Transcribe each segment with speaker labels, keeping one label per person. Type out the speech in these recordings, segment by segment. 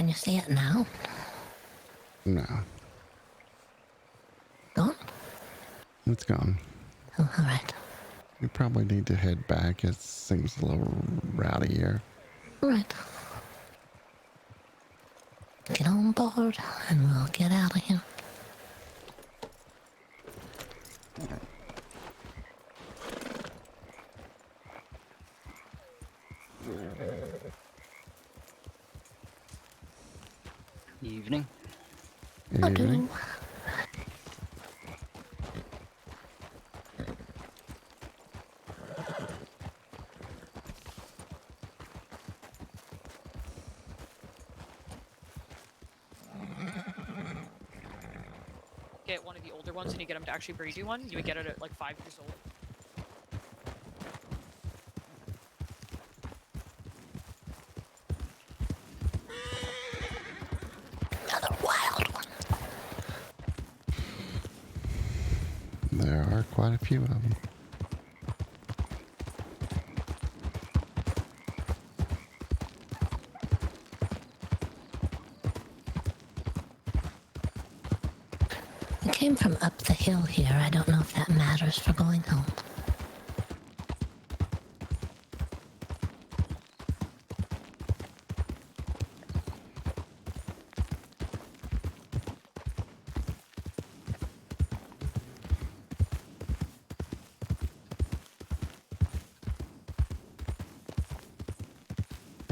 Speaker 1: Can you see it now?
Speaker 2: No.
Speaker 1: Gone?
Speaker 2: It's gone.
Speaker 1: Oh, alright.
Speaker 2: We probably need to head back. It seems a little rowdy here.
Speaker 1: Alright. Get on board and we'll get out of here.
Speaker 3: Evening.
Speaker 2: Evening.
Speaker 4: Get one of the older ones and you get them to actually breed you one. You would get it at like 5 years old.
Speaker 1: Another wild one.
Speaker 2: There are quite a few of them.
Speaker 1: It came from up the hill here. I don't know if that matters for going home.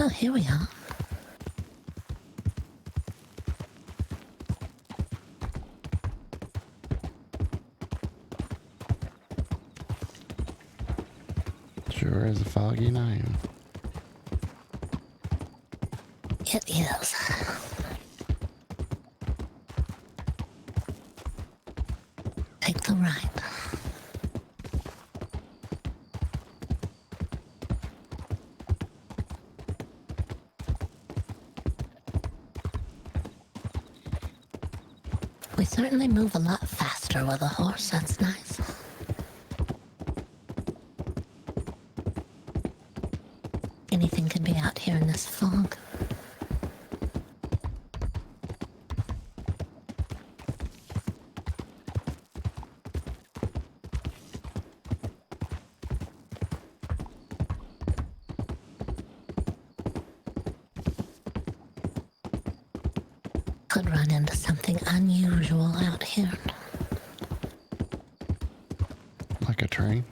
Speaker 1: Oh, here we are.
Speaker 2: Sure is a foggy night.
Speaker 1: It is. Take the right. We certainly move a lot faster with a horse. That's nice. Anything could be out here in this fog. Could run into something unusual out here.
Speaker 2: Like a train?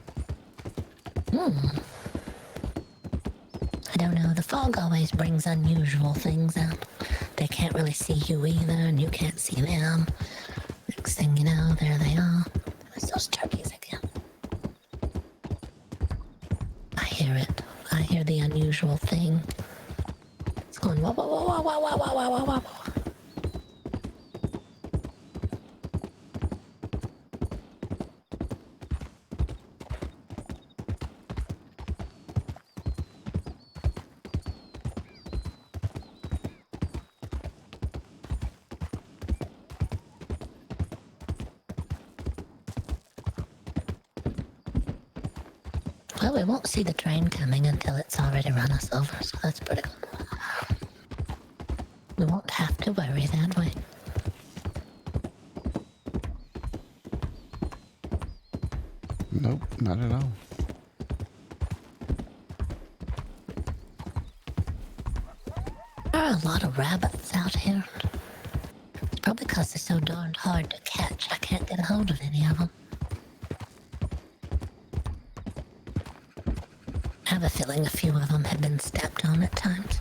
Speaker 1: I don't know, the fog always brings unusual things out. They can't really see you either, and you can't see them. Next thing you know, there they are. There's those turkeys again. I hear it. I hear the unusual thing. It's going wah wah wah wah wah wah wah wah wah wah. Well, we won't see the train coming until it's already run us over, so that's pretty good. We won't have to worry that way.
Speaker 2: Nope, not at all.
Speaker 1: There are a lot of rabbits out here. It's probably because they're so darned hard to catch. I can't get a hold of any of them. I have a feeling a few of them have been stepped on at times.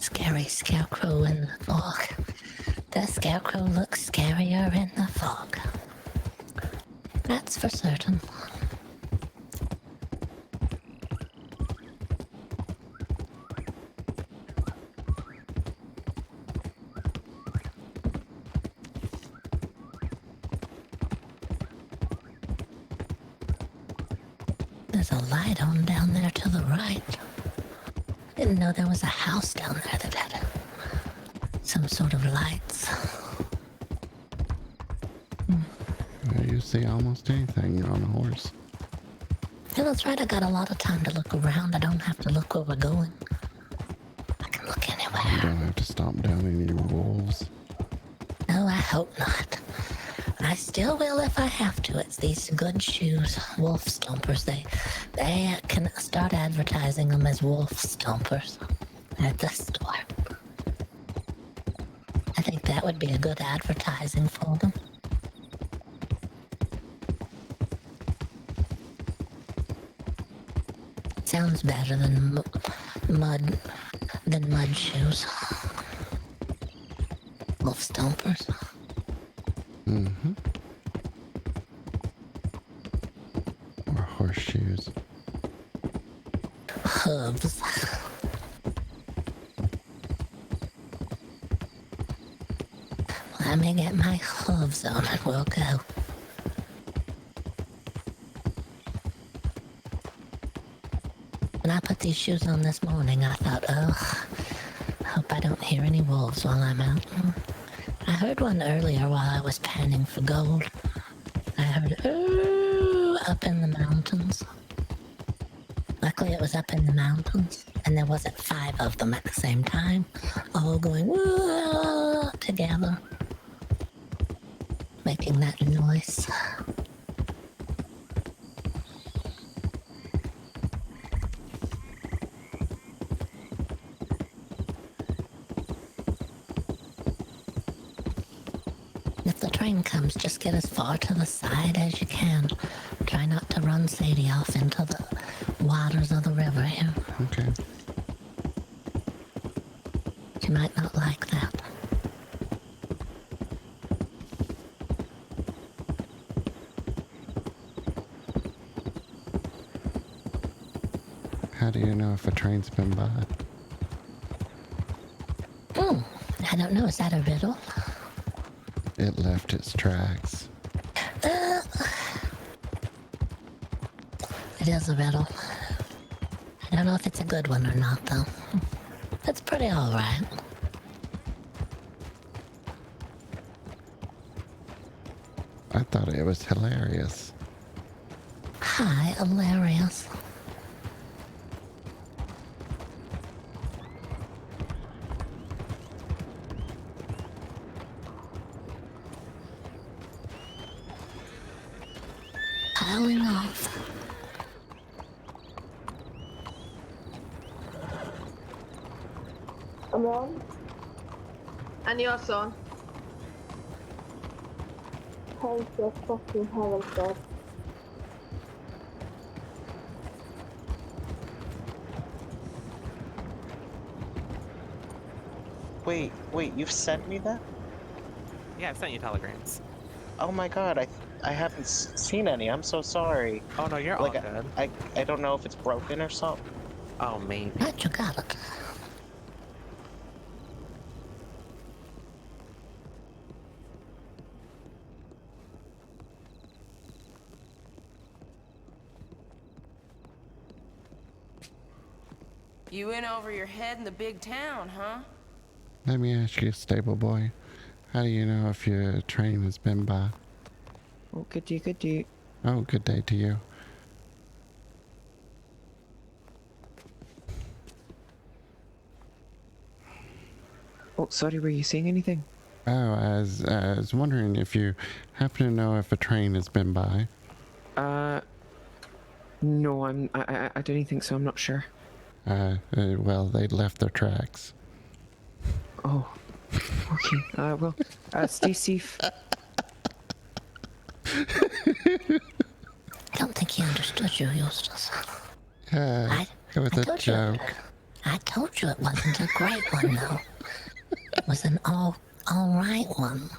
Speaker 1: Scary scarecrow in the fog. The scarecrow looks scarier in the fog. That's for certain. There's a light on down there to the right. Didn't know there was a house down there that had some sort of lights.
Speaker 2: You see almost anything. You're on a horse.
Speaker 1: Yeah, that's right. I got a lot of time to look around. I don't have to look where we're going. I can look
Speaker 2: You
Speaker 1: anywhere.
Speaker 2: don't have to stomp down any wolves.
Speaker 1: No, I hope not. I still will if I have to. It's these good shoes, wolf stompers. They can start advertising them as wolf stompers at the store. I think that would be a good advertising for them. Sounds better than mud shoes. Wolf stompers.
Speaker 2: Mm-hmm. Or horseshoes.
Speaker 1: Hooves. Let me get my hooves on and we'll go. When I put these shoes on this morning, I thought, ugh, hope I don't hear any wolves while I'm out. I heard one earlier while I was panning for gold. I heard, ooh, up in the mountains. Luckily it was up in the mountains, and there wasn't 5 of them at the same time, all going, whoa, together, making that noise. If the train comes, just get as far to the side as you can. Try not to run Sadie off into the waters of the river here.
Speaker 2: Okay.
Speaker 1: She might not like that.
Speaker 2: How do you know if a train's been by?
Speaker 1: I don't know, is that a riddle?
Speaker 2: It left its tracks.
Speaker 1: It is a riddle. I don't know if it's a good one or not, though. It's pretty alright.
Speaker 2: I thought it was hilarious.
Speaker 1: Hi, hilarious. Piling off.
Speaker 3: I'm on.
Speaker 5: And your son.
Speaker 3: Thank you, fucking hell, God.
Speaker 6: Wait, you've sent me that?
Speaker 7: Yeah, I've sent you telegrams.
Speaker 6: Oh my god, I haven't seen any. I'm so sorry.
Speaker 7: Oh no, you're
Speaker 6: Like,
Speaker 7: all good.
Speaker 6: I don't know if it's broken or something.
Speaker 7: Oh, maybe.
Speaker 1: But you got it.
Speaker 8: You in over your head in the big town, huh?
Speaker 2: Let me ask you, stable boy. How do you know if your train has been by?
Speaker 9: Oh, good day, good day.
Speaker 2: Oh, good day to you.
Speaker 9: Oh, sorry, were you saying anything?
Speaker 2: Oh, I was wondering if you happen to know if a train has been by.
Speaker 9: No, I don't think so, I'm not sure.
Speaker 2: Well, they left their tracks.
Speaker 9: Oh, okay, well, stay safe.
Speaker 1: I don't think he understood you, Eustace.
Speaker 2: It was
Speaker 1: I
Speaker 2: a
Speaker 1: told you.
Speaker 2: joke.
Speaker 1: I told you it wasn't a great one, though. It was an all right one.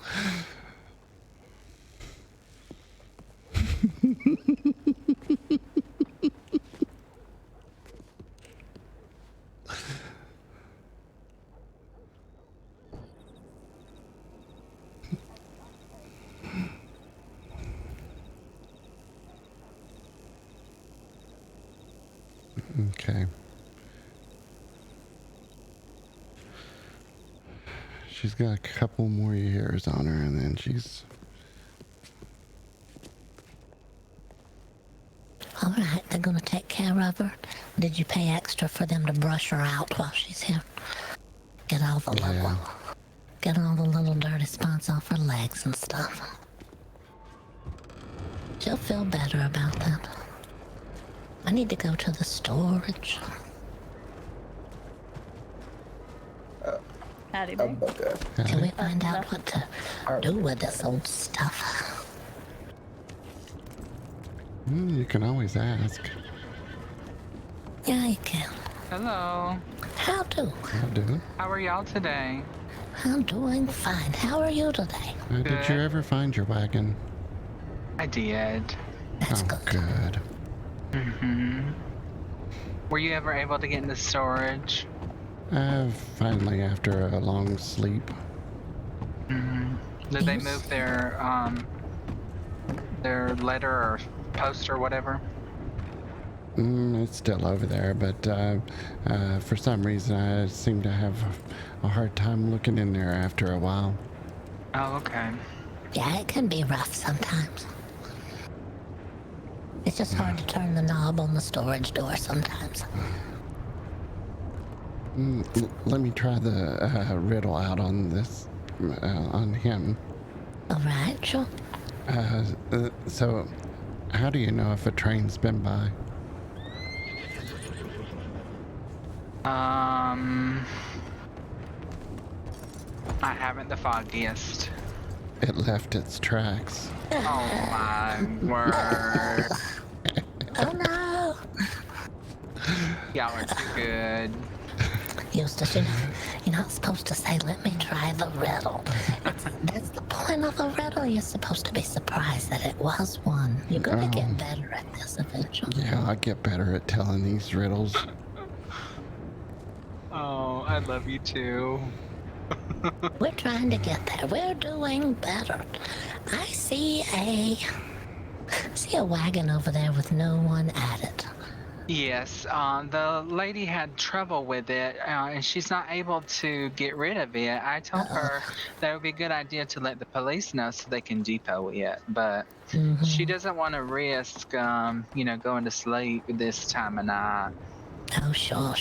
Speaker 2: Okay. She's got a couple more years on her, and then she's...
Speaker 1: All right, they're gonna take care of her. Did you pay extra for them to brush her out while she's here? Get all the little dirty spots off her legs and stuff. She'll feel better about that. I need to go to the storage.
Speaker 10: Howdy, babe.
Speaker 1: Can we find out what to do with this old stuff?
Speaker 2: You can always ask.
Speaker 1: Yeah, you can.
Speaker 11: Hello.
Speaker 1: How do?
Speaker 2: I do.
Speaker 11: How are y'all today?
Speaker 1: I'm doing fine. How are you today?
Speaker 2: Did you
Speaker 11: Good.
Speaker 2: ever find your wagon?
Speaker 11: I did.
Speaker 1: That's
Speaker 2: Oh,
Speaker 1: good.
Speaker 11: Mm-hmm. Were you ever able to get into storage?
Speaker 2: Finally, after a long sleep.
Speaker 11: Mm-hmm. Did they move their letter or post or whatever?
Speaker 2: It's still over there, but for some reason I seem to have a hard time looking in there after a while.
Speaker 11: Oh, okay.
Speaker 1: Yeah, it can be rough sometimes. It's just hard to turn the knob on the storage door sometimes.
Speaker 2: Let me try the riddle out on this, on him.
Speaker 1: All right, sure.
Speaker 2: So, how do you know if a train's been by?
Speaker 11: I haven't the foggiest.
Speaker 2: It left its tracks.
Speaker 11: Oh my word.
Speaker 1: Oh no!
Speaker 11: Y'all are too good.
Speaker 1: Eustace, you're not supposed to say, let me try the riddle. That's the point of the riddle. You're supposed to be surprised that it was one. You're gonna get better at this eventually.
Speaker 2: Yeah, I get better at telling these riddles.
Speaker 11: Oh, I love you too.
Speaker 1: We're trying to get there. We're doing better. I see a wagon over there with no one at it.
Speaker 11: Yes, the lady had trouble with it, and she's not able to get rid of it. I told her that it would be a good idea to let the police know so they can depot it, but she doesn't want to risk, going to sleep this time of night.
Speaker 1: Oh, sure.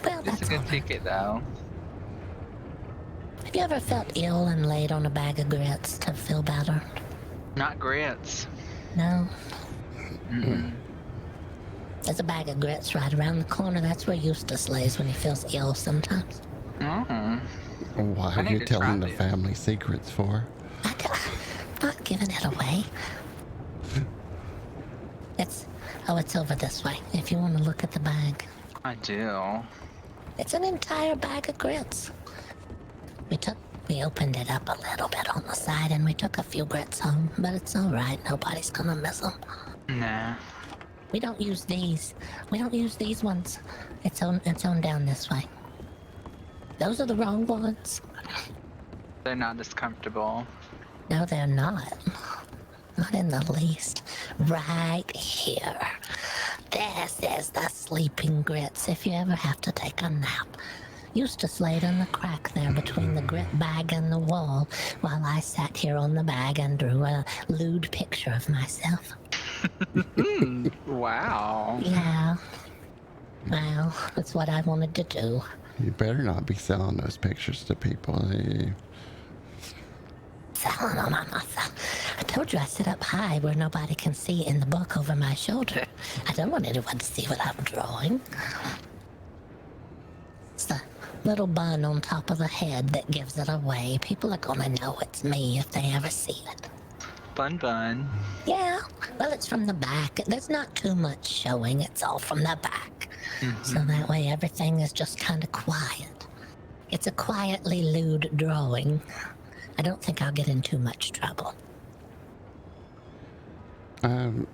Speaker 1: Well,
Speaker 11: It's
Speaker 1: that's
Speaker 11: a good
Speaker 1: all right.
Speaker 11: ticket, though.
Speaker 1: Have you ever felt ill and laid on a bag of grits to feel better?
Speaker 11: Not grits.
Speaker 1: No?
Speaker 11: Mm-mm.
Speaker 1: There's a bag of grits right around the corner. That's where Eustace lays when he feels ill sometimes.
Speaker 11: Mm-hmm.
Speaker 2: Why
Speaker 11: I
Speaker 2: are
Speaker 11: need
Speaker 2: you
Speaker 11: to
Speaker 2: telling
Speaker 11: try
Speaker 2: the
Speaker 11: this.
Speaker 2: family secrets for?
Speaker 1: I'm not giving it away. It's over this way. If you want to look at the bag.
Speaker 11: I do.
Speaker 1: It's an entire bag of grits. We opened it up a little bit on the side and we took a few grits home, but it's all right. Nobody's gonna miss them.
Speaker 11: Nah.
Speaker 1: We don't use these. We don't use these ones. It's on down this way. Those are the wrong ones.
Speaker 11: They're not as comfortable.
Speaker 1: No, they're not. Not in the least. Right here. This is the sleeping grits if you ever have to take a nap. Eustace laid in the crack there between the grit bag and the wall while I sat here on the bag and drew a lewd picture of myself.
Speaker 11: Wow.
Speaker 1: Yeah. Well, that's what I wanted to do.
Speaker 2: You better not be selling those pictures to people.
Speaker 1: Selling them on myself. I told you I sit up high where nobody can see in the book over my shoulder. I don't want anyone to see what I'm drawing. It's the little bun on top of the head that gives it away. People are gonna know it's me if they ever see it.
Speaker 11: Bun.
Speaker 1: Yeah, well, it's from the back. There's not too much showing. It's all from the back. So that way everything is just kind of quiet. It's a quietly lewd drawing. I don't think I'll get in too much trouble.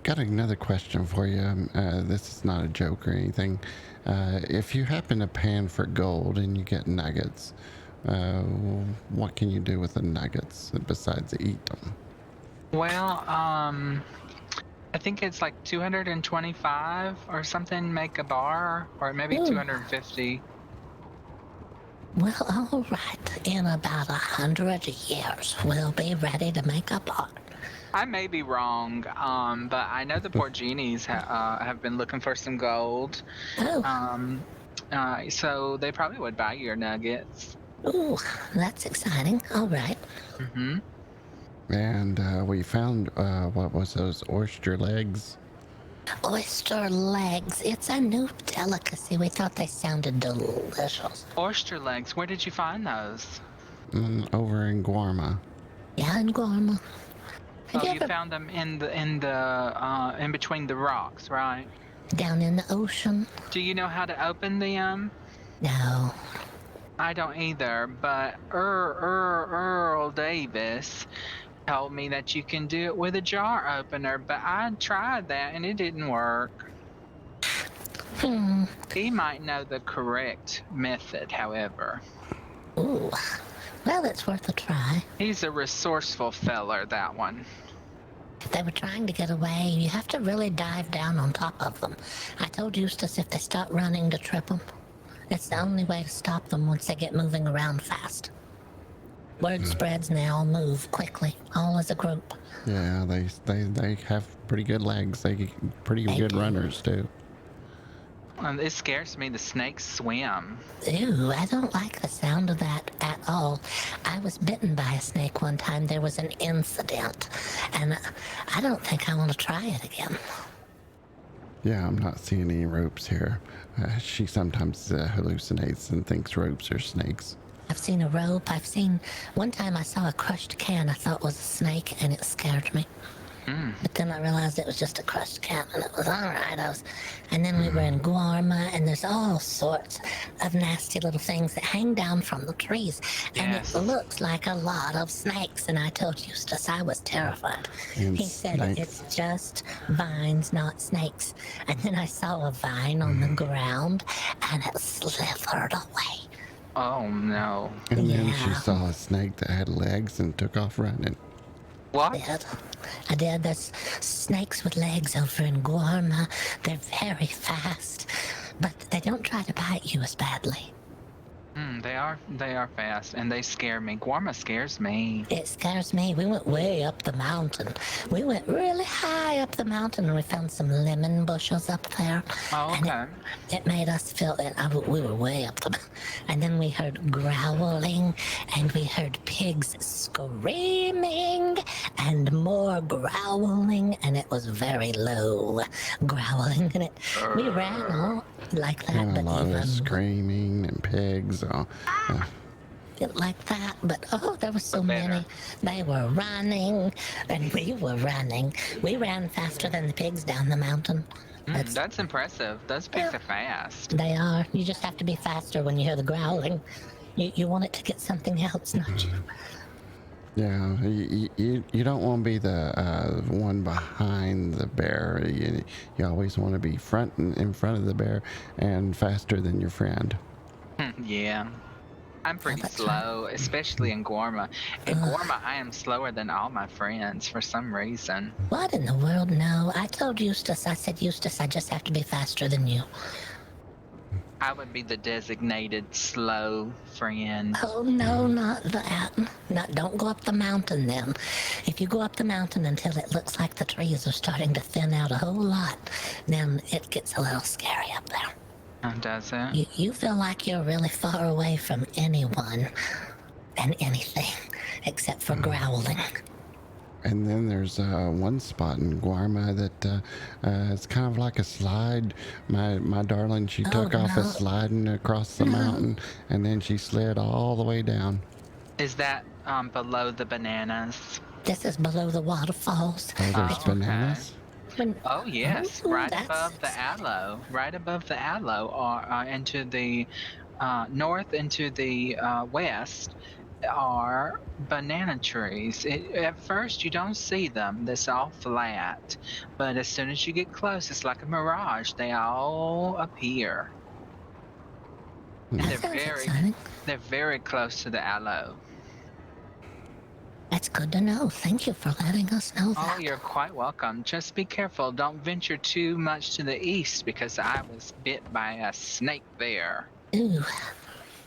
Speaker 2: Got another question for you. This is not a joke or anything. If you happen to pan for gold and you get nuggets, what can you do with the nuggets besides eat them?
Speaker 11: Well, I think it's like 225 or something make a bar, or maybe
Speaker 1: Ooh.
Speaker 11: 250.
Speaker 1: Well, all right. In about 100 years, we'll be ready to make a bar.
Speaker 11: I may be wrong, but I know the poor genies have been looking for some gold.
Speaker 1: Oh,
Speaker 11: So they probably would buy your nuggets.
Speaker 1: ooh, that's exciting. All right.
Speaker 11: Mm-hmm.
Speaker 2: And we found, what was those, oyster legs?
Speaker 1: Oyster legs. It's a new delicacy. We thought they sounded delicious.
Speaker 11: Oyster legs. Where did you find those?
Speaker 2: Over in Guarma.
Speaker 1: Yeah, in Gorma. Have
Speaker 11: Oh,
Speaker 1: you
Speaker 11: you
Speaker 1: ever
Speaker 11: found them in between the rocks, right?
Speaker 1: down in the ocean?
Speaker 11: Do you know how to open them?
Speaker 1: No.
Speaker 11: I don't either, but Earl Davis told me that you can do it with a jar opener, but I tried that and it didn't work. He might know the correct method, however.
Speaker 1: Ooh. Well, it's worth a try.
Speaker 11: He's a resourceful feller, that one.
Speaker 1: If they were trying to get away, you have to really dive down on top of them. I told Eustace if they start running to trip them. It's the only way to stop them once they get moving around fast. Word spreads and they all move quickly, all as a group.
Speaker 2: Yeah, they have pretty good legs. They pretty good runners too.
Speaker 11: It scares me. The snakes swim.
Speaker 1: Ew, I don't like the sound of that at all. I was bitten by a snake one time. There was an incident, and I don't think I want to try it again.
Speaker 2: Yeah, I'm not seeing any ropes here. She sometimes hallucinates and thinks ropes are snakes.
Speaker 1: I've seen a rope. One time I saw a crushed can I thought was a snake, and it scared me. But then I realized it was just a crushed can, and it was all right. And then we were in Guarma, and there's all sorts of nasty little things that hang down from the trees, and
Speaker 11: Yes.
Speaker 1: it looks like a lot of snakes. And I told Eustace I was terrified.
Speaker 2: And
Speaker 1: He said
Speaker 2: snakes.
Speaker 1: it's just vines, not snakes. And then I saw a vine on the ground, and it slithered away.
Speaker 11: Oh no.
Speaker 2: And then she
Speaker 1: Yeah.
Speaker 2: saw a snake that had legs and took off running.
Speaker 11: What?
Speaker 1: I did. There's snakes with legs over in Guarma. They're very fast, but they don't try to bite you as badly.
Speaker 11: They are fast, and they scare me. Guarma scares me.
Speaker 1: It scares me. We went way up the mountain. We went really high up the mountain, and we found some lemon bushes up there.
Speaker 11: Oh,
Speaker 1: And
Speaker 11: okay.
Speaker 1: it made us feel that we were way up the mountain. And then we heard growling, and we heard pigs screaming, and more growling, and it was very low growling. And we ran all like that,
Speaker 2: And a
Speaker 1: but
Speaker 2: lot of
Speaker 1: even
Speaker 2: screaming and pigs.
Speaker 1: like that, but there were so
Speaker 11: Better.
Speaker 1: many. They were running, and we were running. We ran faster than the pigs down the mountain.
Speaker 11: That's impressive. Those pigs are fast.
Speaker 1: They are. You just have to be faster when you hear the growling. You want it to get something else, not you.
Speaker 2: Yeah, you don't want to be the one behind the bear. You always want to be in front of the bear and faster than your friend.
Speaker 11: Yeah. I'm pretty
Speaker 1: that's
Speaker 11: slow, especially in Guarma. In Guarma, I am slower than all my friends for some reason.
Speaker 1: What in the world? No, I told Eustace. I said, Eustace, I just have to be faster than you.
Speaker 11: I would be the designated slow friend.
Speaker 1: Oh, no, not that. Don't go up the mountain then. If you go up the mountain until it looks like the trees are starting to thin out a whole lot, then it gets a little scary up there.
Speaker 11: Does it?
Speaker 1: You feel like you're really far away from anyone and anything except for growling.
Speaker 2: And then there's one spot in Guarma that it's kind of like a slide. My darling, she took off a sliding across the mountain, and then she slid all the way down.
Speaker 11: Is that below the bananas?
Speaker 1: This is below the waterfalls.
Speaker 2: Oh, there's
Speaker 11: okay.
Speaker 2: bananas.
Speaker 11: Oh yes,
Speaker 1: Ooh,
Speaker 11: right
Speaker 1: that's
Speaker 11: above the aloe. Right above the aloe, or into the north, into the west, are banana trees. At first, you don't see them; it's all flat. But as soon as you get close, it's like a mirage. They all appear.
Speaker 1: that
Speaker 11: They're
Speaker 1: sounds
Speaker 11: very,
Speaker 1: exciting.
Speaker 11: they're very close to the aloe.
Speaker 1: That's good to know. Thank you for letting us know
Speaker 11: Oh,
Speaker 1: that.
Speaker 11: you're quite welcome. Just be careful. Don't venture too much to the east because I was bit by a snake there
Speaker 1: Ooh,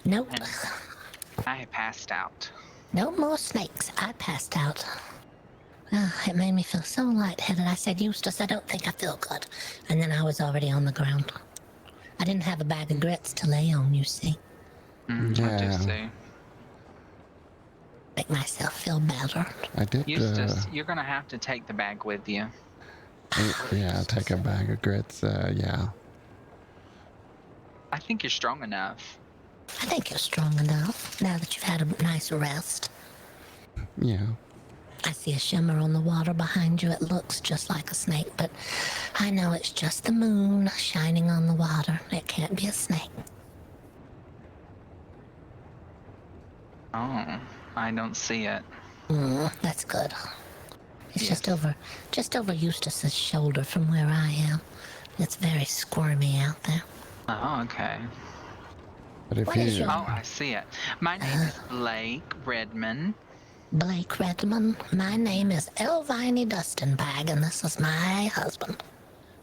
Speaker 1: nope.
Speaker 11: and I passed out.
Speaker 1: No more snakes. I passed out. It made me feel so lightheaded. I said, Eustace, I don't think I feel good. And then I was already on the ground. I didn't have a bag of grits to lay on, you see.
Speaker 11: I do
Speaker 2: Yeah.
Speaker 11: see.
Speaker 1: Make myself feel better.
Speaker 2: I did.
Speaker 11: Eustace, you're gonna have to take the bag with you.
Speaker 2: Yeah, take a bag of grits. Yeah.
Speaker 11: I think you're strong enough.
Speaker 1: I think you're strong enough now that you've had a nice rest.
Speaker 2: Yeah.
Speaker 1: I see a shimmer on the water behind you. It looks just like a snake, but I know it's just the moon shining on the water. It can't be a snake.
Speaker 11: Oh, I don't see it.
Speaker 1: That's good. It's
Speaker 11: Yes.
Speaker 1: just over Eustace's shoulder from where I am. It's very squirmy out there.
Speaker 11: Oh, okay.
Speaker 2: But if
Speaker 1: What is
Speaker 2: you,
Speaker 1: your-
Speaker 11: Oh, I see it. My name is Blake Redmond.
Speaker 1: Blake Redmond. My name is Elviny Dustinbagg, and this is my husband,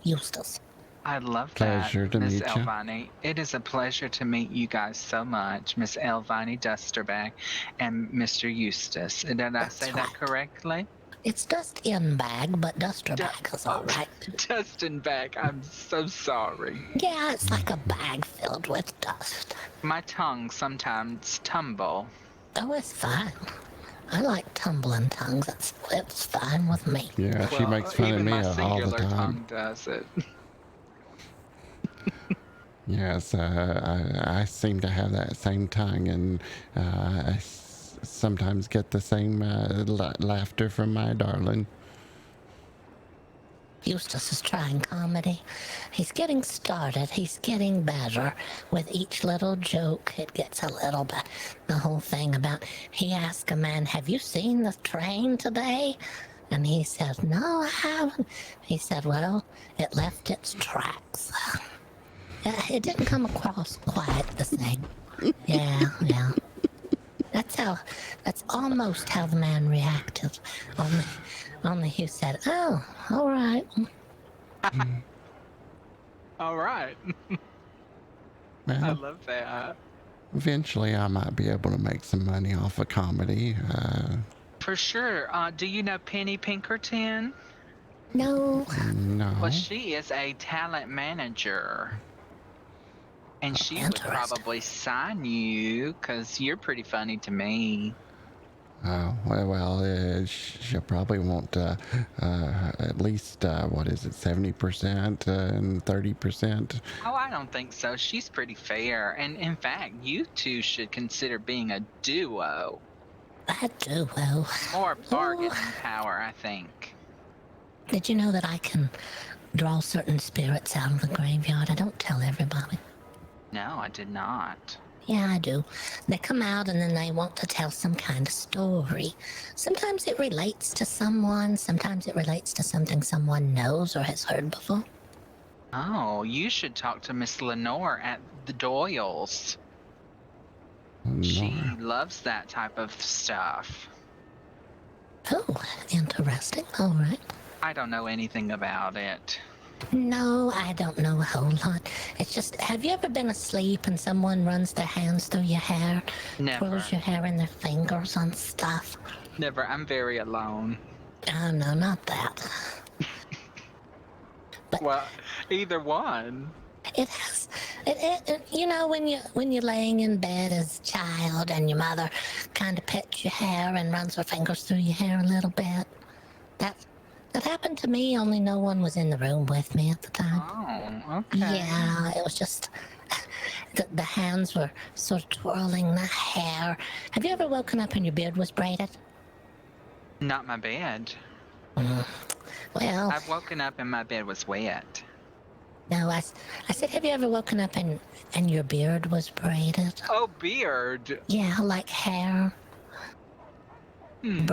Speaker 1: Eustace.
Speaker 11: I love
Speaker 2: Pleasure
Speaker 11: that,
Speaker 2: to
Speaker 11: Miss
Speaker 2: meet you.
Speaker 11: Elviny. It is a pleasure to meet you guys so much, Miss Elviny Dustinbagg and Mr. Eustace. Did I
Speaker 1: That's
Speaker 11: say
Speaker 1: right.
Speaker 11: that correctly?
Speaker 1: It's Dustinbagg, but Dusterbag is all right.
Speaker 11: Dustinbagg, I'm so sorry.
Speaker 1: Yeah, it's like a bag filled with dust.
Speaker 11: My tongue sometimes tumble.
Speaker 1: Oh, it's fine. I like tumbling tongues. It's fine with me.
Speaker 2: yeah, she makes fun of
Speaker 11: even
Speaker 2: me
Speaker 11: my
Speaker 2: all the
Speaker 11: singular
Speaker 2: time.
Speaker 11: tongue does it.
Speaker 2: Yes, I seem to have that same tongue, and I sometimes get the same laughter from my darling.
Speaker 1: Eustace is trying comedy. He's getting started. He's getting better. With each little joke, it gets a little bit. The whole thing about, he asked a man, have you seen the train today? And he says, no, I haven't. He said, well, it left its tracks. It didn't come across quite the same. Yeah. That's almost how the man reacted. Only he said, oh, all right.
Speaker 11: All right. I
Speaker 2: Well,
Speaker 11: love that.
Speaker 2: eventually I might be able to make some money off of comedy.
Speaker 11: For sure. Do you know Penny Pinkerton?
Speaker 1: No,
Speaker 2: No.
Speaker 11: Well, she is a talent manager. And she would
Speaker 1: Interesting.
Speaker 11: probably sign you because you're pretty funny to me.
Speaker 2: She'll probably want at least, 70% and 30%.
Speaker 11: Oh, I don't think so. She's pretty fair. And in fact, you two should consider being a duo.
Speaker 1: I do. Well,
Speaker 11: More bargaining power, I think.
Speaker 1: did you know that I can draw certain spirits out of the graveyard? I don't tell everybody.
Speaker 11: No, I did not.
Speaker 1: Yeah, I do. They come out and then they want to tell some kind of story. Sometimes it relates to someone. Sometimes it relates to something someone knows or has heard before.
Speaker 11: Oh, you should talk to Miss Lenore at the Doyles. She loves that type of stuff.
Speaker 1: Oh, interesting. All right.
Speaker 11: I don't know anything about it.
Speaker 1: No, I don't know a whole lot. It's just, have you ever been asleep and someone runs their hands through your hair?
Speaker 11: Never.
Speaker 1: Twirls your hair in their fingers on stuff?
Speaker 11: Never. I'm very alone.
Speaker 1: Oh, no, not that. But
Speaker 11: Well, either one.
Speaker 1: it has, you know, when you're laying in bed as a child and your mother kind of pets your hair and runs her fingers through your hair a little bit. That happened to me, only no one was in the room with me at the time.
Speaker 11: Oh, okay.
Speaker 1: Yeah, it was just, the hands were sort of twirling the hair. Have you ever woken up and your beard was braided?
Speaker 11: Not my bed.
Speaker 1: Well,
Speaker 11: I've woken up and my bed was wet.
Speaker 1: no, I said, have you ever woken up and your beard was braided?
Speaker 11: Oh, beard.
Speaker 1: Yeah, like hair.
Speaker 11: Hmm.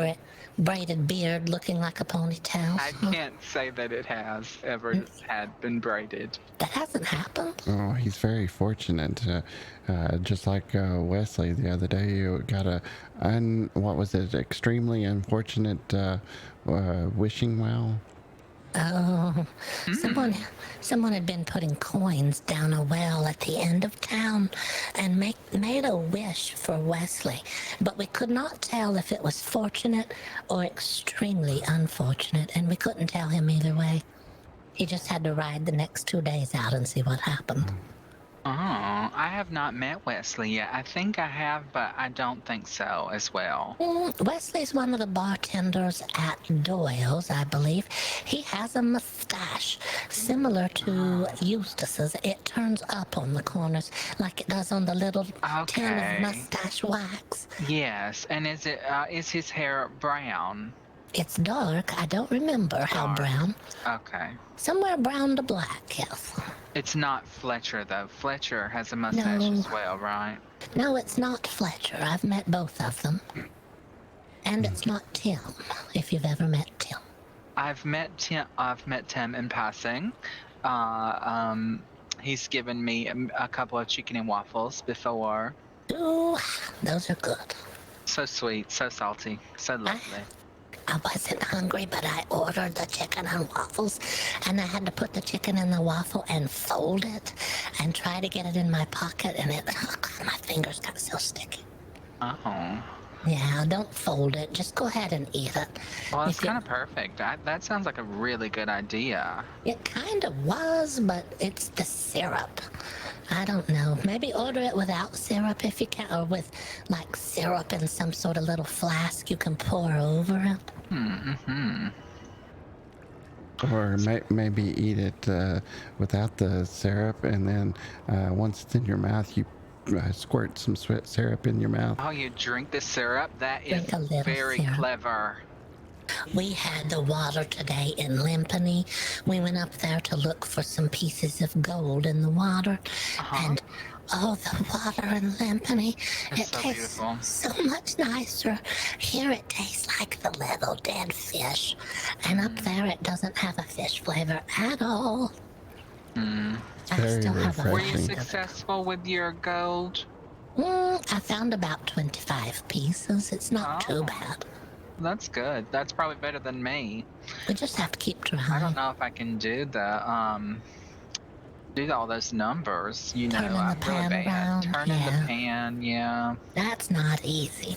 Speaker 1: Braided beard looking like a ponytail.
Speaker 11: I can't say that it has ever had been braided.
Speaker 1: That hasn't happened.
Speaker 2: Oh, he's very fortunate. Just like Wesley the other day, you got extremely unfortunate wishing well.
Speaker 1: Oh, someone had been putting coins down a well at the end of town and made a wish for Wesley, but we could not tell if it was fortunate or extremely unfortunate, and we couldn't tell him either way. He just had to ride the next 2 days out and see what happened.
Speaker 11: Oh, I have not met Wesley yet. I think I have, but I don't think so as well.
Speaker 1: Wesley's one of the bartenders at Doyle's, I believe. He has a mustache similar to Eustace's. It turns up on the corners like it does on the little tin of mustache wax.
Speaker 11: Yes, and is his hair brown?
Speaker 1: It's dark. I don't remember how brown.
Speaker 11: Okay.
Speaker 1: Somewhere brown to black, yes.
Speaker 11: It's not Fletcher, though. Fletcher has a mustache as well, right?
Speaker 1: No, it's not Fletcher. I've met both of them. And it's not Tim, if you've ever met Tim.
Speaker 11: I've met Tim in passing. He's given me a couple of chicken and waffles before.
Speaker 1: Ooh, those are good.
Speaker 11: So sweet, so salty, so lovely.
Speaker 1: I wasn't hungry, but I ordered the chicken and waffles, and I had to put the chicken in the waffle and fold it and try to get it in my pocket, and my fingers got so sticky.
Speaker 11: Oh.
Speaker 1: Yeah, don't fold it. Just go ahead and eat it.
Speaker 11: Well, it's kind of perfect. That sounds like a really good idea.
Speaker 1: It kind of was, but it's the syrup. I don't know. Maybe order it without syrup if you can, or with like syrup in some sort of little flask you can pour over it.
Speaker 11: Mm-hmm.
Speaker 2: Or maybe eat it without the syrup, and then once it's in your mouth, you squirt some syrup in your mouth.
Speaker 11: Oh, you drink the syrup? That is
Speaker 1: Drink a little
Speaker 11: very
Speaker 1: syrup.
Speaker 11: clever.
Speaker 1: We had the water today in Limpany. We went up there to look for some pieces of gold in the water. And the water in Limpany, it
Speaker 11: so
Speaker 1: tastes
Speaker 11: beautiful.
Speaker 1: so much nicer. Here it tastes like the little dead fish. And up there it doesn't have a fish flavor at all. I
Speaker 2: Very
Speaker 1: still have a
Speaker 11: Were you
Speaker 2: refreshing.
Speaker 11: successful with your gold?
Speaker 1: I found about 25 pieces. It's not too bad.
Speaker 11: That's good. That's probably better than me.
Speaker 1: We just have to keep trying.
Speaker 11: I don't know if I can do all those numbers. You know,
Speaker 1: Turning the
Speaker 11: I'm really
Speaker 1: pan
Speaker 11: bad.
Speaker 1: around,
Speaker 11: Turning
Speaker 1: yeah.
Speaker 11: the pan, yeah.
Speaker 1: That's not easy.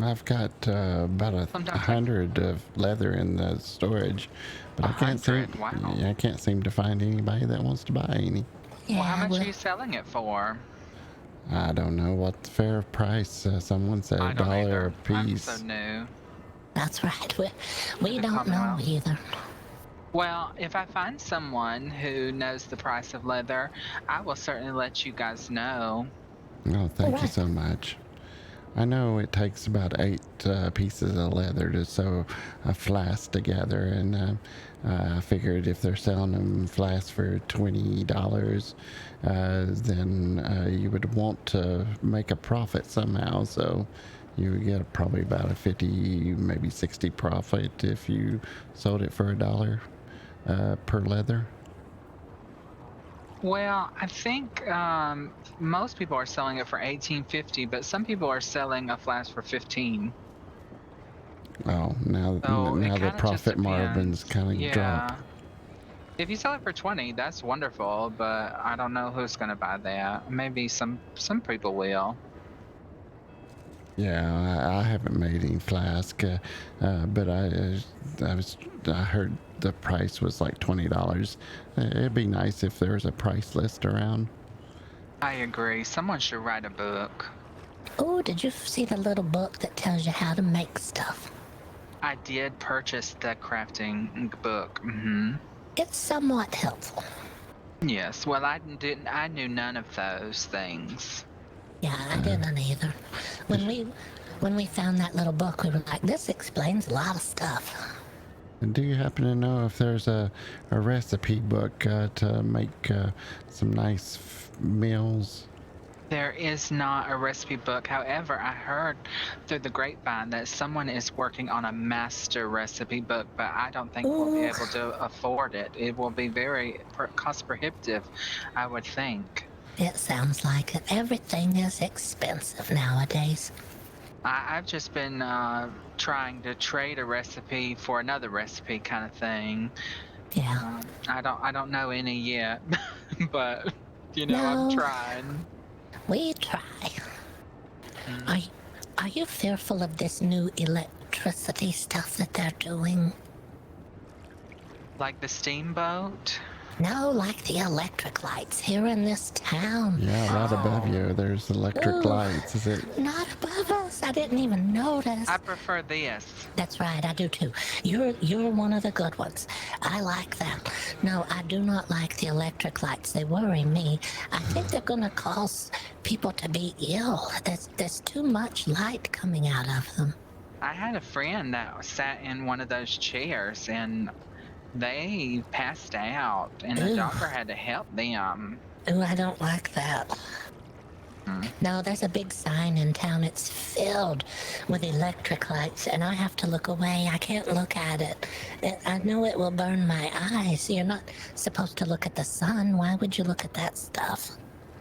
Speaker 2: I've got about 100 of leather in the storage, but I can't seem.
Speaker 11: 100? Wow.
Speaker 2: Yeah, I can't seem to find anybody that wants to buy any.
Speaker 1: Yeah,
Speaker 11: Well, how much
Speaker 1: well,
Speaker 11: are you selling it for?
Speaker 2: I don't know what the fair price. Someone said
Speaker 11: I don't
Speaker 2: $1
Speaker 11: either.
Speaker 2: a piece.
Speaker 11: I'm so new.
Speaker 1: that's right. We
Speaker 11: the
Speaker 1: don't know
Speaker 11: Commonwealth.
Speaker 1: either.
Speaker 11: Well, if I find someone who knows the price of leather, I will certainly let you guys know.
Speaker 2: Oh, thank you
Speaker 1: Alright.
Speaker 2: so much. I know it takes about 8 pieces of leather to sew a flask together, and I figured if they're selling them flasks for $20, then you would want to make a profit somehow. So you would get probably about a 50, maybe 60 profit if you sold it for $1 per leather.
Speaker 11: Well, I think most people are selling it for $18.50, but some people are selling a flask for $15.
Speaker 2: Oh, now
Speaker 11: So it
Speaker 2: the
Speaker 11: kinda just
Speaker 2: profit margins
Speaker 11: depends.
Speaker 2: kind of
Speaker 11: Yeah.
Speaker 2: drop.
Speaker 11: If you sell it for $20, that's wonderful, but I don't know who's gonna buy that. Maybe some people will.
Speaker 2: Yeah, I haven't made any flask, but I heard the price was like $20. It'd be nice if there was a price list around.
Speaker 11: I agree. Someone should write a book.
Speaker 1: Oh, did you see the little book that tells you how to make stuff?
Speaker 11: I did purchase the crafting book.
Speaker 1: It's somewhat helpful.
Speaker 11: Yes. Well, I knew none of those things.
Speaker 1: Yeah, I didn't either. When we found that little book, we were like, this explains a lot of stuff.
Speaker 2: And do you happen to know if there's a recipe book to make some nice meals?
Speaker 11: There is not a recipe book. However, I heard through the grapevine that someone is working on a master recipe book, but I don't think we'll be
Speaker 1: Ooh.
Speaker 11: able to afford it. It will be very cost prohibitive, I would think.
Speaker 1: It sounds like it. Everything is expensive nowadays.
Speaker 11: I've just been trying to trade a recipe for another recipe, kind of thing.
Speaker 1: Yeah.
Speaker 11: I don't know any yet, but you know,
Speaker 1: No.
Speaker 11: I'm trying.
Speaker 1: We try. Are you fearful of this new electricity stuff that they're doing?
Speaker 11: Like the steamboat?
Speaker 1: No, like the electric lights here in this town.
Speaker 2: Yeah, right above you, there's electric
Speaker 1: Ooh.
Speaker 2: lights. Is it?
Speaker 1: Not above us. I didn't even notice.
Speaker 11: I prefer this.
Speaker 1: That's right, I do too. You're one of the good ones. I like them. No, I do not like the electric lights. They worry me. I think they're gonna cause people to be ill. There's too much light coming out of them.
Speaker 11: I had a friend that sat in one of those chairs and they passed out, and the
Speaker 1: Ooh.
Speaker 11: doctor had to help them.
Speaker 1: Ooh, I don't like that. No, there's a big sign in town. It's filled with electric lights, and I have to look away. I can't look at it. I know it will burn my eyes. You're not supposed to look at the sun. Why would you look at that stuff?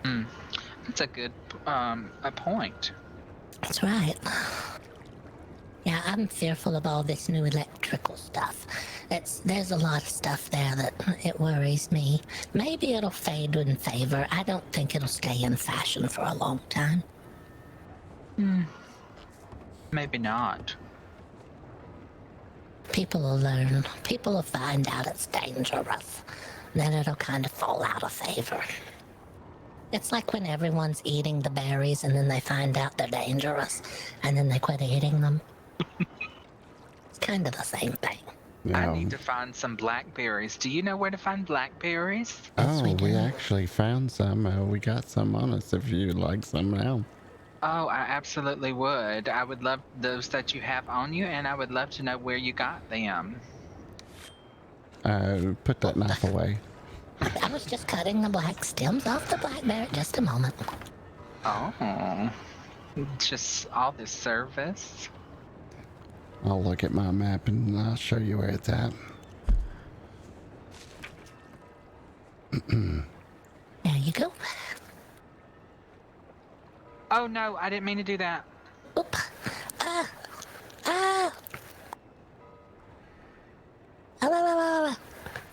Speaker 11: That's a good a point.
Speaker 1: That's right. Yeah, I'm fearful of all this new electrical stuff. There's a lot of stuff there that it worries me. Maybe it'll fade in favor. I don't think it'll stay in fashion for a long time.
Speaker 11: Maybe not.
Speaker 1: People will learn. People will find out it's dangerous. Then it'll kind of fall out of favor. It's like when everyone's eating the berries and then they find out they're dangerous and then they quit eating them. It's kind of the same thing.
Speaker 11: I
Speaker 2: No.
Speaker 11: need to find some blackberries. Do you know where to find blackberries?
Speaker 1: Yes,
Speaker 2: Oh,
Speaker 1: we
Speaker 2: we
Speaker 1: do.
Speaker 2: actually found some. We got some on us if you'd like some now.
Speaker 11: Oh, I absolutely would. I would love those that you have on you, and I would love to know where you got them.
Speaker 2: Put that knife away.
Speaker 1: I was just cutting the black stems off the blackberry. Just a moment.
Speaker 11: Oh, just all this service.
Speaker 2: I'll look at my map and I'll show you where it's at.
Speaker 1: There you go.
Speaker 11: Oh no, I didn't mean to do that.
Speaker 1: Oop. Ah. Ah.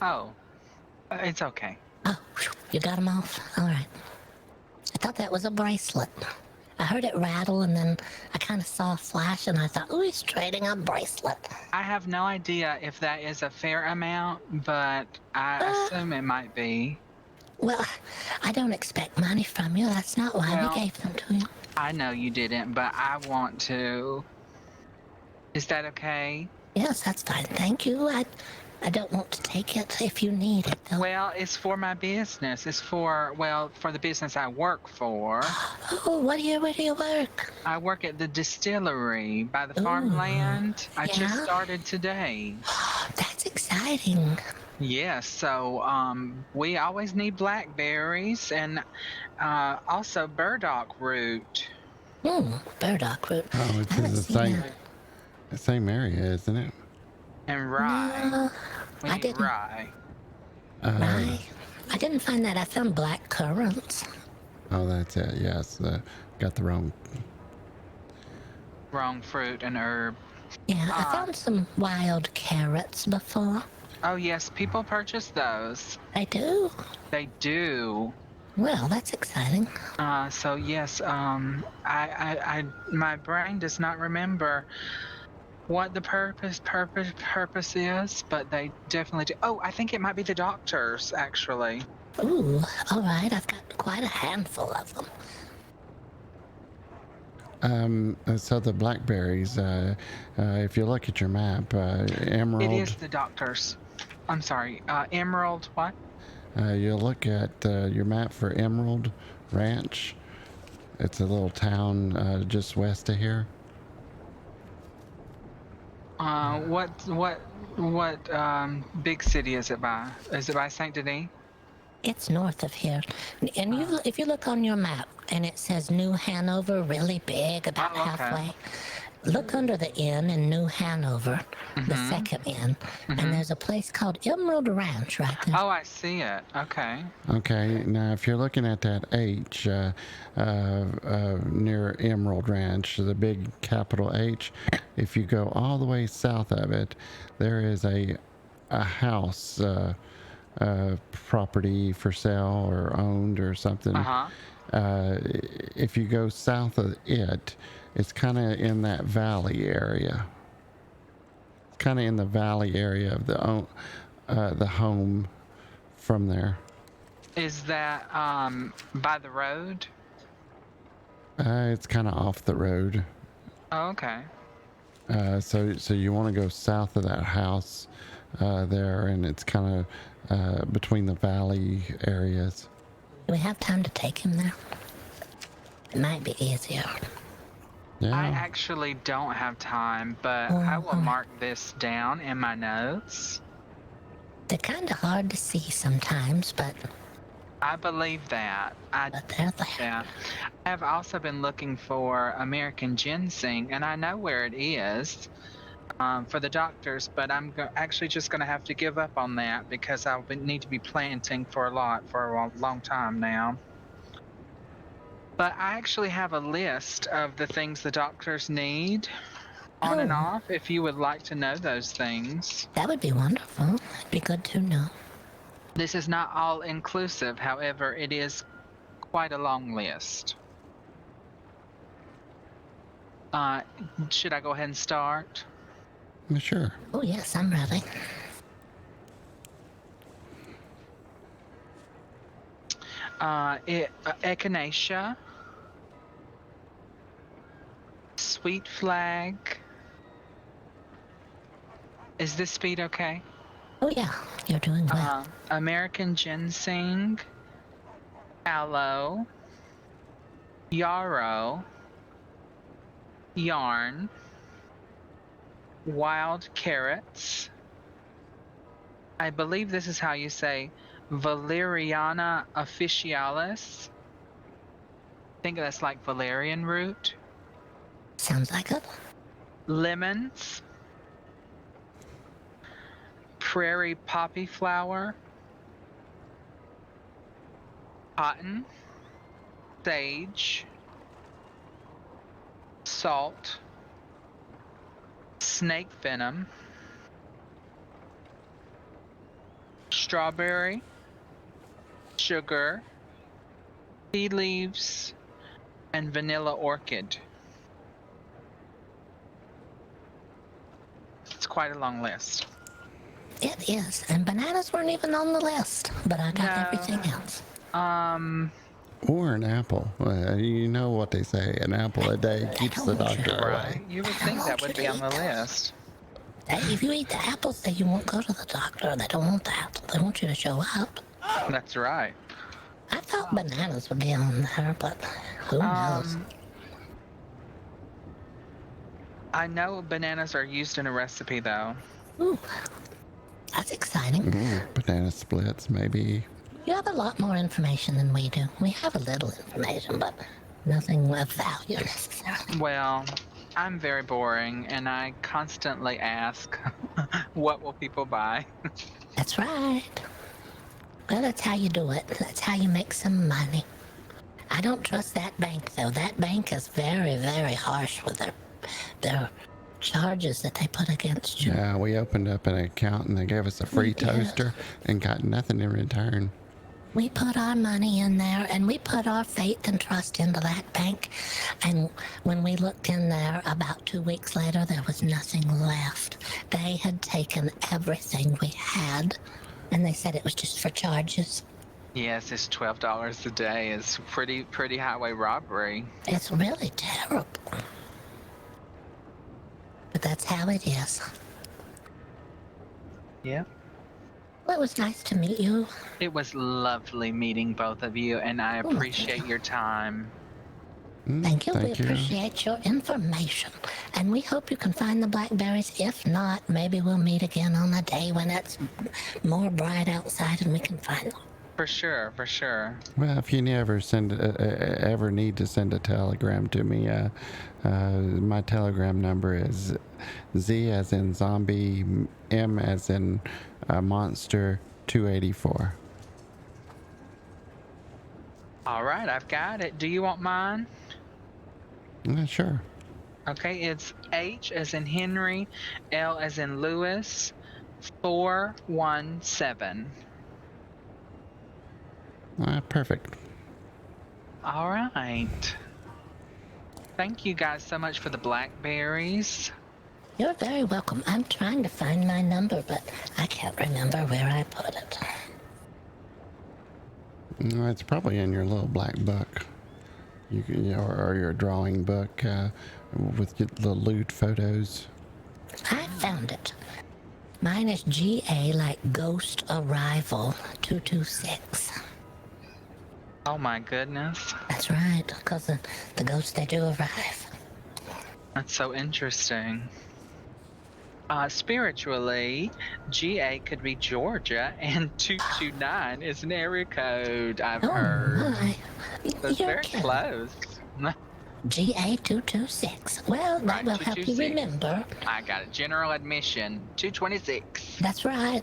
Speaker 11: Oh, it's okay.
Speaker 1: Oh, whew, you got them off? All right. I thought that was a bracelet. I heard it rattle and then I kind of saw a flash and I thought, oh, he's trading a bracelet.
Speaker 11: I have no idea if that is a fair amount, but I assume it might be.
Speaker 1: Well, I don't expect money from you. That's not why
Speaker 11: Well,
Speaker 1: we gave them to you.
Speaker 11: I know you didn't, but I want to. Is that okay?
Speaker 1: Yes, that's fine. Thank you. I don't want to take it if you need it, though.
Speaker 11: Well, it's for my business. It's for, well, for the business I work for.
Speaker 1: Oh, where do you work?
Speaker 11: I work at the distillery by the
Speaker 1: Ooh,
Speaker 11: farmland. I just
Speaker 1: yeah?
Speaker 11: started today.
Speaker 1: That's exciting.
Speaker 11: Yes, so we always need blackberries and also burdock root.
Speaker 1: Burdock root.
Speaker 2: Oh,
Speaker 1: I
Speaker 2: it's
Speaker 1: haven't
Speaker 2: in the
Speaker 1: seen
Speaker 2: same area, isn't it?
Speaker 11: And rye.
Speaker 1: No,
Speaker 11: We
Speaker 1: I
Speaker 11: need
Speaker 1: didn't.
Speaker 11: rye.
Speaker 1: Rye. I didn't find that. I found black currants.
Speaker 2: Oh, that's it. Yes, got the wrong.
Speaker 11: Wrong fruit and herb.
Speaker 1: Yeah, I found some wild carrots before.
Speaker 11: Oh yes, people purchase those.
Speaker 1: I do.
Speaker 11: They do.
Speaker 1: Well, that's exciting.
Speaker 11: So yes, I my brain does not remember what the purpose is, but they definitely do. Oh, I think it might be the doctors actually.
Speaker 1: Ooh, all right. I've got quite a handful of them.
Speaker 2: So the blackberries, if you look at your map, emerald.
Speaker 11: It is the doctors. I'm sorry, Emerald. What?
Speaker 2: You look at your map for Emerald Ranch. It's a little town just west of here.
Speaker 11: What big city is it by? Is it by Saint Denis?
Speaker 1: It's north of here. And if you look on your map and it says New Hanover really big about
Speaker 11: Oh, okay.
Speaker 1: halfway, look under the inn in New Hanover, the second inn, and there's a place called Emerald Ranch right there.
Speaker 11: Oh, I see it. Okay.
Speaker 2: Okay, now if you're looking at that H near Emerald Ranch, the big capital H, if you go all the way south of it, there is a house property for sale or owned or something. If you go south of it, it's kind of in that valley area. It's kind of in the valley area of the home from there.
Speaker 11: Is that by the road?
Speaker 2: It's kind of off the road.
Speaker 11: Oh, okay.
Speaker 2: So you want to go south of that house there, and it's kind of between the valley areas.
Speaker 1: Do we have time to take him there? It might be easier.
Speaker 2: Yeah.
Speaker 11: I actually don't have time, but I will mark this down in my notes.
Speaker 1: They're kind of hard to see sometimes, but
Speaker 11: I believe that.
Speaker 1: they're there.
Speaker 11: Yeah. I have also been looking for American ginseng, and I know where it is for the doctors, but I'm actually just going to have to give up on that because I'll need to be planting for a long time now. But I actually have a list of the things the doctors need on and off, if you would like to know those things.
Speaker 1: That would be wonderful. It'd be good to know.
Speaker 11: This is not all inclusive, however, it is quite a long list. Should I go ahead and start?
Speaker 2: Sure.
Speaker 1: Oh yes, I'm ready.
Speaker 11: Echinacea, sweet flag. Is this speed okay?
Speaker 1: Oh yeah, you're doing well.
Speaker 11: American ginseng, aloe, yarrow, yarn, wild carrots. I believe this is how you say Valeriana officialis. I think that's like valerian root.
Speaker 1: Sounds like it.
Speaker 11: Lemons, prairie poppy flower, cotton, sage, salt, snake venom, strawberry, sugar, tea leaves, and vanilla orchid. It's quite a long list.
Speaker 1: It is, and bananas weren't even on the list, but I got everything else.
Speaker 2: Or an apple. You know what they say, an apple a day keeps the doctor away.
Speaker 11: You would think that would be on the list.
Speaker 1: Hey, if you eat the apples, then you won't go to the doctor. They don't want the apple. They want you to show up.
Speaker 11: That's right.
Speaker 1: I thought bananas would be on there, but who knows?
Speaker 11: I know bananas are used in a recipe, though.
Speaker 1: Ooh, that's exciting.
Speaker 2: Banana splits, maybe.
Speaker 1: You have a lot more information than we do. We have a little information, but nothing of value necessarily.
Speaker 11: Well, I'm very boring, and I constantly ask, what will people buy?
Speaker 1: That's right. Well, that's how you do it. That's how you make some money. I don't trust that bank, though. That bank is very, very harsh with their charges that they put against you.
Speaker 2: Yeah, we opened up an account and they gave us a free toaster and got nothing in return.
Speaker 1: We put our money in there, and we put our faith and trust into that bank. And when we looked in there about 2 weeks later, there was nothing left. They had taken everything we had, and they said it was just for charges.
Speaker 11: Yes, it's $12 a day. It's pretty highway robbery.
Speaker 1: It's really terrible. But that's how it is.
Speaker 11: Yeah.
Speaker 1: Well, it was nice to meet you.
Speaker 11: It was lovely meeting both of you, and I appreciate your time.
Speaker 1: Thank you. We
Speaker 2: Thank you.
Speaker 1: appreciate your information. And we hope you can find the blackberries. If not, maybe we'll meet again on a day when it's more bright outside and we can find them.
Speaker 11: For sure, for sure.
Speaker 2: Well, if you ever ever need to send a telegram to me, my telegram number is Z as in zombie, M as in monster 284.
Speaker 11: All right, I've got it. Do you want mine?
Speaker 2: Sure.
Speaker 11: Okay, it's H as in Henry, L as in Lewis, 417.
Speaker 2: Perfect.
Speaker 11: All right. Thank you guys so much for the blackberries.
Speaker 1: You're very welcome. I'm trying to find my number, but I can't remember where I put it.
Speaker 2: It's probably in your little black book. Or your drawing book with the lewd photos.
Speaker 1: I found it. Mine is GA like Ghost Arrival 226.
Speaker 11: Oh my goodness.
Speaker 1: That's right, because the ghosts, they do arrive.
Speaker 11: That's so interesting. Spiritually, GA could be Georgia, and 229 is an area code, I've heard.
Speaker 1: My.
Speaker 11: That's
Speaker 1: You're
Speaker 11: very
Speaker 1: kidding.
Speaker 11: close.
Speaker 1: GA 226. Well, that
Speaker 11: Right,
Speaker 1: will help you
Speaker 11: 226.
Speaker 1: remember.
Speaker 11: I got it. General admission, 226.
Speaker 1: That's right.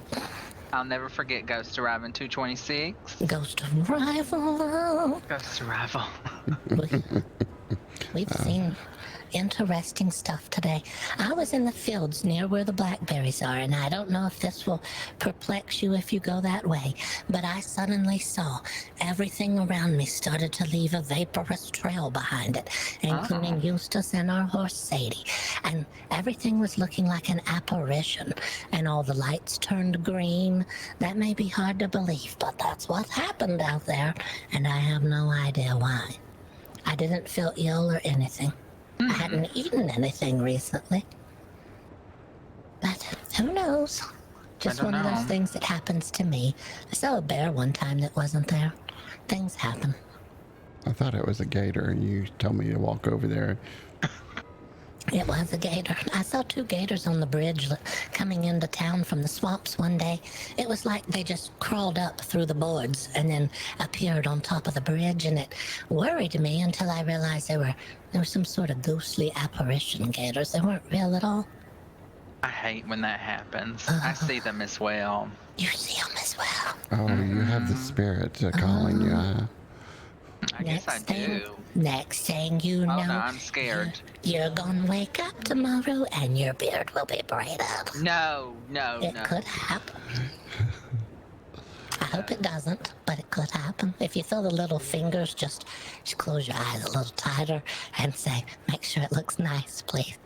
Speaker 11: I'll never forget Ghost Arrival 226.
Speaker 1: Ghost Arrival.
Speaker 11: Ghost Arrival.
Speaker 1: We've seen interesting stuff today. I was in the fields near where the blackberries are, and I don't know if this will perplex you if you go that way, but I suddenly saw everything around me started to leave a vaporous trail behind it, including Eustace and our horse Sadie, and everything was looking like an apparition, and all the lights turned green. That may be hard to believe, but that's what happened out there, and I have no idea why. I didn't feel ill or anything. I hadn't eaten anything recently. But who knows? Just one of those things that happens to me. I saw a bear one time that wasn't there. Things happen.
Speaker 2: I thought it was a gator, and you told me to walk over there.
Speaker 1: It was a gator. I saw 2 gators on the bridge coming into town from the swamps one day. It was like they just crawled up through the boards and then appeared on top of the bridge, and it worried me until I realized they were some sort of ghostly apparition gators. They weren't real at all.
Speaker 11: I hate when that happens. I see them as well.
Speaker 1: You see them as well.
Speaker 2: Oh, you have the spirit calling you, huh?
Speaker 11: I guess I do.
Speaker 1: Next thing you know,
Speaker 11: Oh no, I'm scared.
Speaker 1: you're gonna wake up tomorrow and your beard will be braided.
Speaker 11: No.
Speaker 1: It could happen. I hope it doesn't, but it could happen. If you feel the little fingers, just close your eyes a little tighter and say, make sure it looks nice, please.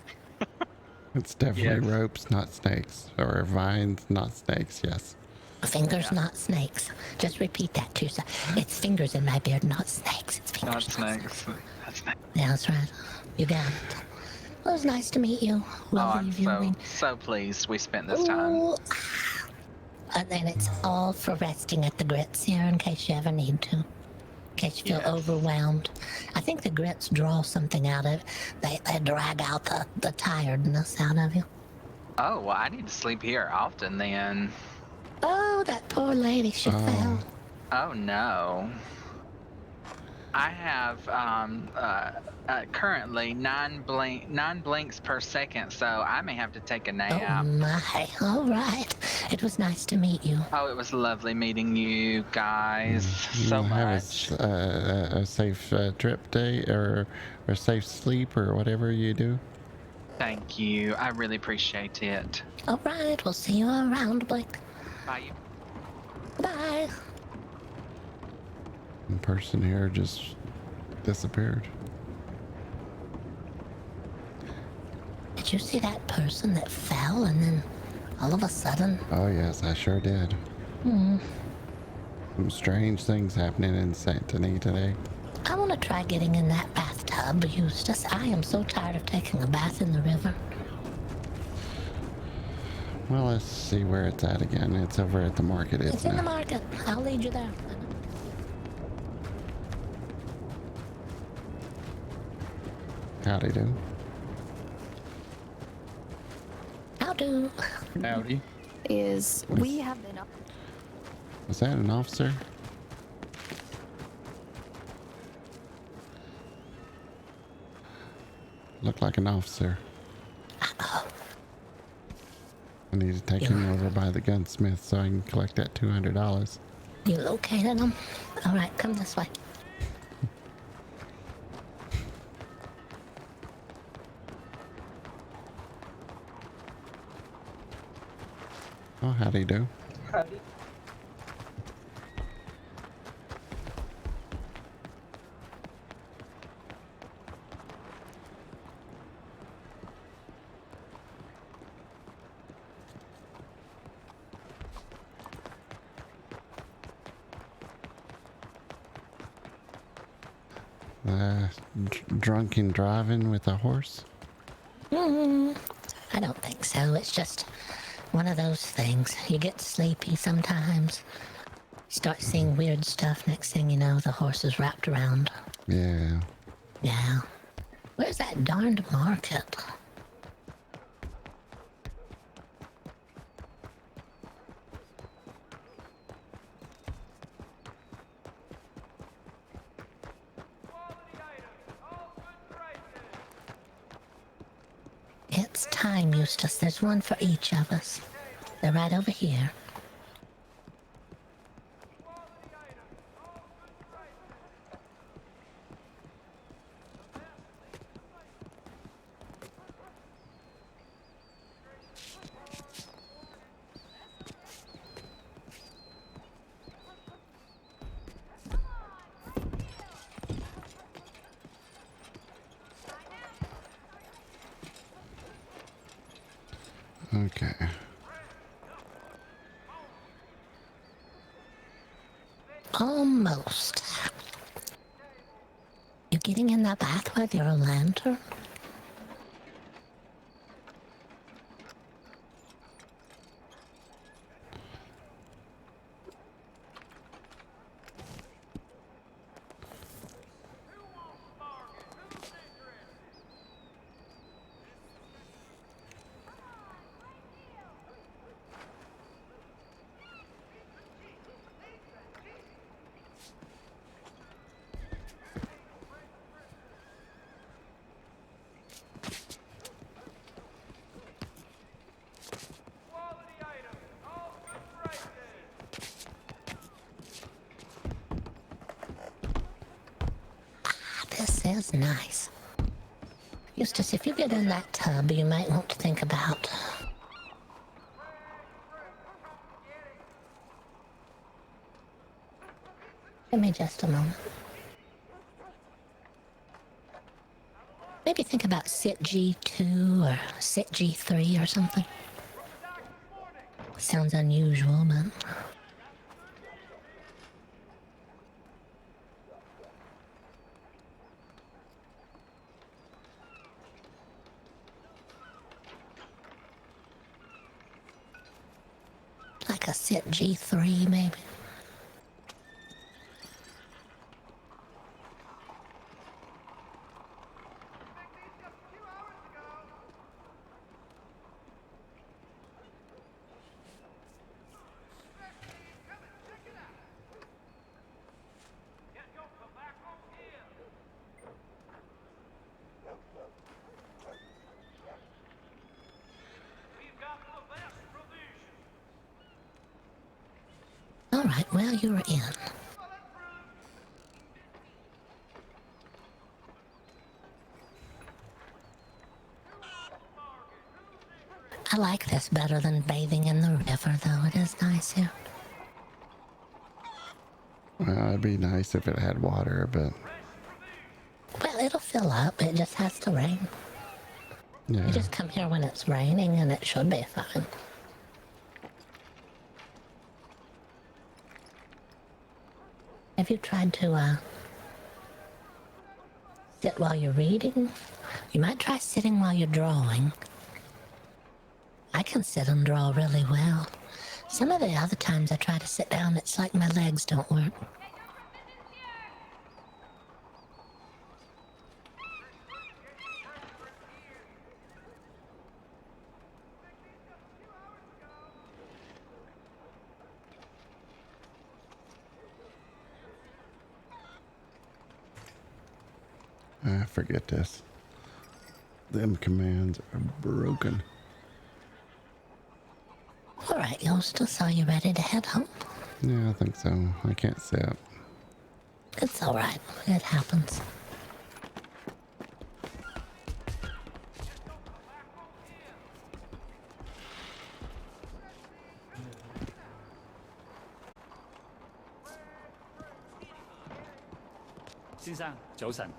Speaker 2: It's definitely ropes, not snakes. Or vines, not snakes, yes.
Speaker 1: Fingers, not snakes. Just repeat that to yourself. It's fingers in my beard, not snakes. It's fingers.
Speaker 11: Not snakes. That's nice.
Speaker 1: Yeah, that's right. You got it. Well, it was nice to meet you. We'll
Speaker 11: Oh, I'm
Speaker 1: leave you.
Speaker 11: so pleased we spent this time.
Speaker 1: Ooh. And then it's all for resting at the grits here in case you ever need to. In case you feel overwhelmed. I think the grits draw something out of it. They drag out the tiredness out of you.
Speaker 11: Oh, well, I need to sleep here often then.
Speaker 1: Oh, that poor lady, she fell.
Speaker 11: Oh no. I have currently 9 blinks per second, so I may have to take a nap.
Speaker 1: Oh my, all right. It was nice to meet you.
Speaker 11: Oh, it was lovely meeting you guys so much.
Speaker 2: Have a safe trip day or safe sleep or whatever you do.
Speaker 11: Thank you. I really appreciate it.
Speaker 1: All right, we'll see you around, Blake.
Speaker 11: Bye.
Speaker 1: Bye.
Speaker 2: The person here just disappeared.
Speaker 1: Did you see that person that fell and then all of a sudden?
Speaker 2: Oh yes, I sure did. Some strange things happening in Santony today.
Speaker 1: I want to try getting in that bathtub, Eustace. I am so tired of taking a bath in the river.
Speaker 2: Well, let's see where it's at again. It's over at the market,
Speaker 1: It's
Speaker 2: isn't
Speaker 1: in the
Speaker 2: it?
Speaker 1: market. I'll lead you there.
Speaker 2: Howdy do.
Speaker 1: How do?
Speaker 10: Howdy.
Speaker 12: We have been up.
Speaker 2: Was that an officer? Looked like an officer.
Speaker 1: Uh-oh.
Speaker 2: I need to take him over by the gunsmith so I can collect that $200.
Speaker 1: You located them? All right, come this way.
Speaker 2: Oh, howdy do. Drunken driving with a horse?
Speaker 1: I don't think so. It's just one of those things. You get sleepy sometimes. Start seeing weird stuff. Next thing you know, the horse is wrapped around.
Speaker 2: Yeah.
Speaker 1: Yeah. Where's that darned market? It's time, Eustace. There's one for each of us. They're right over here.
Speaker 2: Okay.
Speaker 1: Almost. You getting in that bath with your lantern? This is nice. Eustace, if you get in that tub, you might want to think about... Give me just a moment. Maybe think about sit G2 or sit G3 or something. Sounds unusual, but... like a sit G3, maybe. All right, well, you're in. I like this better than bathing in the river, though. It is nice here.
Speaker 2: Well, it'd be nice if it had water, but...
Speaker 1: Well, it'll fill up. It just has to rain.
Speaker 2: Yeah.
Speaker 1: You just come here when it's raining, and it should be fine. Have you tried to, sit while you're reading? You might try sitting while you're drawing. I can sit and draw really well. Some of the other times I try to sit down, it's like my legs don't work.
Speaker 2: Forget this. Them commands are broken.
Speaker 1: Alright, Eustace, are you ready to head home?
Speaker 2: Yeah, I think so. I can't sit.
Speaker 1: It's alright. It happens.
Speaker 10: 先生，早晨。